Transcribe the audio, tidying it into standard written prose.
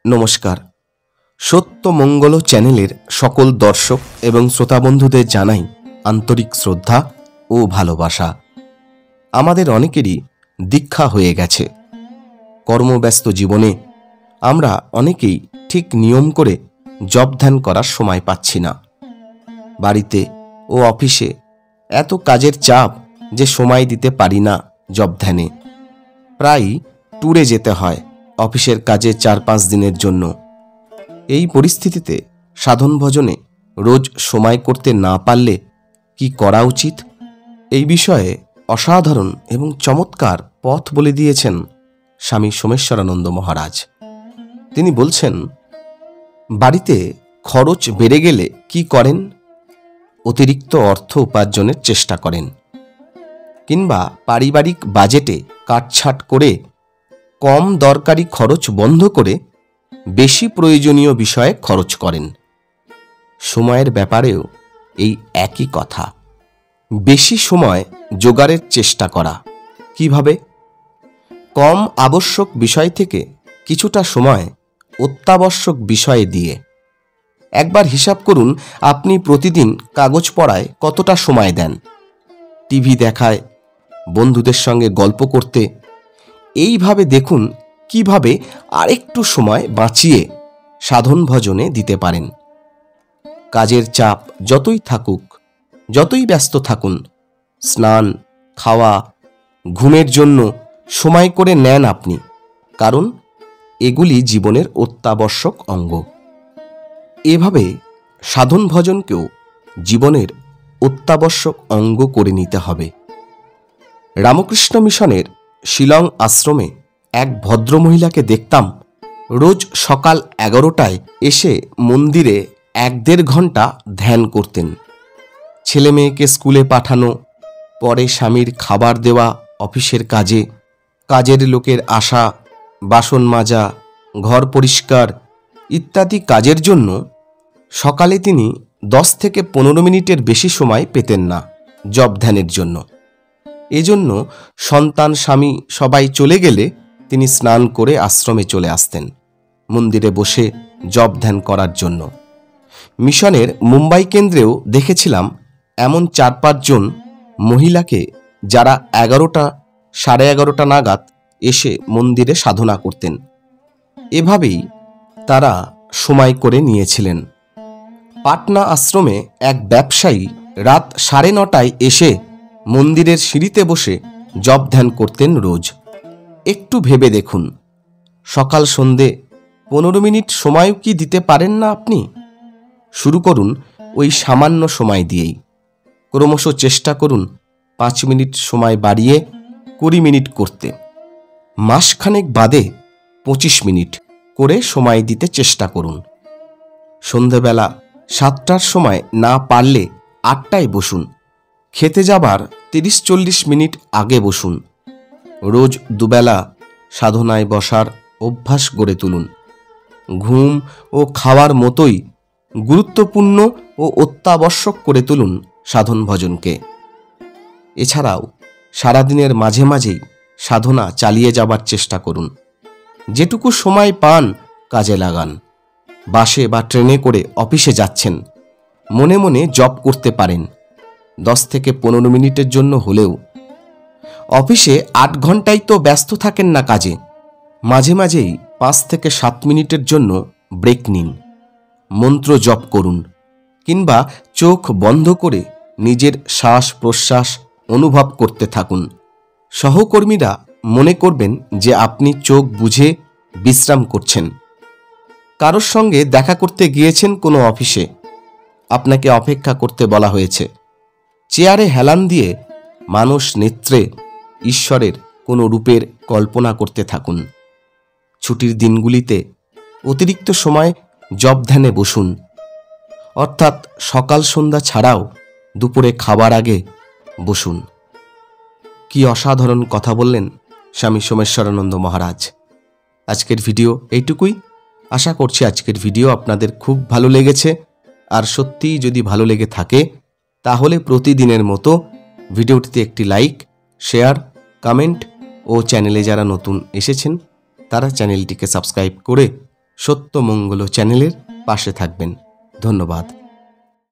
নমস্কার। সত্য মঙ্গল চ্যানেলের সকল দর্শক এবং শ্রোতা বন্ধুদের জানাই আন্তরিক শ্রদ্ধা ও ভালোবাসা। আমাদের অনেকেরই দীক্ষা হয়ে গেছে। কর্মব্যস্ত জীবনে আমরা অনেকেই ঠিক নিয়ম করে জপ ধ্যান করার সময় পাচ্ছি না। বাড়িতে ও অফিসে এত কাজের চাপ যে সময় দিতে পারি না জপ ধ্যানে। প্রায় ট্যুরে যেতে হয় অফিসের কাজে 4-5 দিনের জন্য। এই পরিস্থিতিতে সাধন ভজনে রোজ সময় করতে না পারলে কি করা উচিত, এই বিষয়ে অসাধারণ এবং চমৎকার পথ বলে দিয়েছেন স্বামী সোমেশ্বরানন্দ মহারাজ। তিনি বলছেন, বাড়িতে খরচ বেড়ে গেলে কি করেন? অতিরিক্ত অর্থ উপার্জনের চেষ্টা করেন, কিংবা পারিবারিক বাজেটে কাটছাট করে কম দরকারি খরচ বন্ধ করে বেশি প্রয়োজনীয় বিষয়ে খরচ করেন। সময়ের ব্যাপারেও এই একই কথা। বেশি সময় জোগাড়ের চেষ্টা করা। কিভাবে? কম আবশ্যক বিষয় থেকে কিছুটা সময় অত্যাবশ্যক বিষয়ে দিয়ে। একবার হিসাব করুন, আপনি প্রতিদিন কাগজ পড়ায় কতটা সময় দেন? টিভি দেখায়, বন্ধুদের সঙ্গে গল্প করতে। এইভাবে দেখুন কিভাবে আরেকটু সময় বাঁচিয়ে সাধন ভজনে দিতে পারেন। কাজের চাপ যতই থাকুক, যতই ব্যস্ত থাকুন, স্নান, খাওয়া, ঘুমের জন্য সময় করে নেন আপনি, কারণ এগুলি জীবনের অত্যাবশ্যক অঙ্গ। এভাবে সাধন ভজনকেও জীবনের অত্যাবশ্যক অঙ্গ করে নিতে হবে। রামকৃষ্ণ মিশনের শিলং আশ্রমে এক ভদ্রমহিলাকে দেখতাম, রোজ সকাল 11টায় এসে মন্দিরে 1-1.5 ঘন্টা ধ্যান করতেন। ছেলে মেয়েকে স্কুলে পাঠানো, পরে স্বামীর খাবার দেওয়া, অফিসের কাজে, কাজের লোকের আসা, বাসন মাজা, ঘর পরিষ্কার ইত্যাদি কাজের জন্য সকালে তিনি 10 থেকে 15 মিনিটের বেশি সময় পেতেন না জপ ধ্যানের জন্য। এজন্য সন্তান, স্বামী সবাই চলে গেলে তিনি স্নান করে আশ্রমে চলে আসতেন মন্দিরে বসে জপ ধ্যান করার জন্য। মিশনের মুম্বাই কেন্দ্রেও দেখেছিলাম এমন 4-5 জন মহিলাকে, যারা 11টা, 11:30 নাগাদ এসে মন্দিরে সাধনা করতেন। এভাবেই তারা সময় করে নিয়েছিলেন। পাটনা আশ্রমে এক ব্যবসায়ী রাত 9:30টায় এসে মন্দিরের সিঁড়িতে বসে জপ ধ্যান করতেন রোজ। একটু ভেবে দেখুন, সকাল সন্ধে 15 মিনিট সময়ও কি দিতে পারেন না আপনি? শুরু করুন ওই সামান্য সময় দিয়েই। ক্রমশ চেষ্টা করুন 5 মিনিট সময় বাড়িয়ে 20 মিনিট করতে। মাসখানেক বাদে 25 মিনিট করে সময় দিতে চেষ্টা করুন। সন্ধেবেলা 7টার সময় না পারলে 8টায় বসুন। খেতে যাবার 30-40 মিনিট আগে বসুন। রোজ দুবেলা সাধনায় বসার অভ্যাস গড়ে তুলুন। ঘুম ও খাওয়ার মতোই গুরুত্বপূর্ণ ও অত্যাবশ্যক করে তুলুন সাধন ভজনকে। এছাড়াও সারাদিনের মাঝে মাঝেই সাধনা চালিয়ে যাবার চেষ্টা করুন। যেটুকু সময় পান কাজে লাগান। বাসে বা ট্রেনে করে অফিসে যাচ্ছেন, মনে মনে জপ করতে পারেন 10 থেকে 15 মিনিটের জন্য হলেও। অফিসে 8 ঘন্টাই তো ব্যস্ত থাকেন না কাজে। মাঝে মাঝেই 5 থেকে 7 মিনিটের জন্য ব্রেক নিন। মন্ত্র জপ করুন, কিংবা চোখ বন্ধ করে নিজের শ্বাস প্রশ্বাস অনুভব করতে থাকুন। সহকর্মীরা মনে করবেন যে আপনি চোখ বুজে বিশ্রাম করছেন। কারোর সঙ্গে দেখা করতে গিয়েছেন কোনো অফিসে, আপনাকে অপেক্ষা করতে বলা হয়েছে। চেয়ারে হেলান দিয়ে মানুষ নেত্রে ঈশ্বরের কোনো রূপের কল্পনা করতে থাকুন। ছুটির দিনগুলিতে অতিরিক্ত সময় জপ ধ্যানে বসুন, অর্থাৎ সকাল সন্ধ্যা ছাড়াও দুপুরে খাবার আগে বসুন। কি অসাধারণ কথা বললেন স্বামী সোমেশ্বরানন্দ মহারাজ। আজকের ভিডিও এইটুকুই। আশা করছি আজকের ভিডিও আপনাদের খুব ভালো লেগেছে। আর সত্যিই যদি ভালো লেগে থাকে তাহলে প্রতিদিনের মতো ভিডিওটিতে একটি লাইক, শেয়ার, কমেন্ট ও চ্যানেলে যারা নতুন এসেছেন তারা চ্যানেলটিকে সাবস্ক্রাইব করে সত্যমঙ্গল চ্যানেলের পাশে থাকবেন। ধন্যবাদ।